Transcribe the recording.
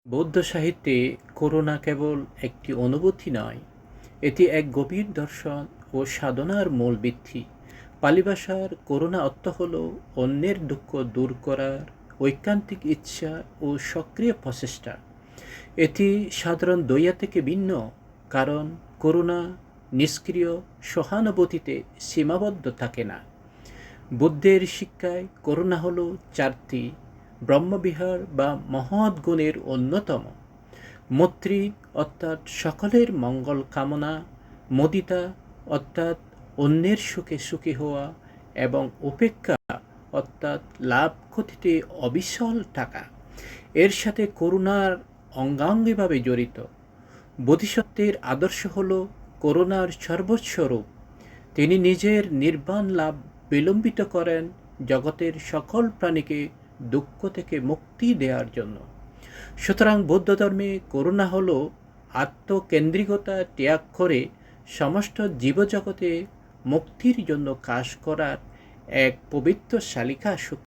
বৌদ্ধ সাহিত্যে করুণা কেবল একটি অনুভূতি নয়, এটি এক গভীর দর্শন ও সাধনার মূল ভিত্তি। পালি ভাষার করুণা অর্থ হল অন্যের দুঃখ দূর করার ঐকান্তিক ইচ্ছা ও সক্রিয় প্রচেষ্টা। এটি সাধারণ দয়া থেকে ভিন্ন, কারণ করুণা নিষ্ক্রিয় সহানুভূতিতে সীমাবদ্ধ থাকে না। বুদ্ধের শিক্ষায় করুণা হল চারটি: ব্রহ্মবিহার বা মহৎ গুণের অন্যতম, মৈত্রী অর্থাৎ সকলের মঙ্গল কামনা, মুদিতা অর্থাৎ অন্যের সুখে সুখী হওয়া, এবং উপেক্ষা অর্থাৎ লাভ ক্ষতিতে অবিচল থাকা। এর সাথে করুণার অঙ্গাঙ্গিভাবে জড়িত। বোধিসত্ত্বের আদর্শ হল করুণার সর্বোচ্চ রূপ। তিনি নিজের নির্বাণ লাভ বিলম্বিত করেন জগতের সকল প্রাণীকে দুঃখ থেকে মুক্তি দেওয়ার জন্য। সুতরাং বৌদ্ধ ধর্মে করুণা হল আত্মকেন্দ্রিকতা ত্যাগ করে সমস্ত জীবজগতে মুক্তির জন্য কাজ করার এক পবিত্র শালিকা শক্তি।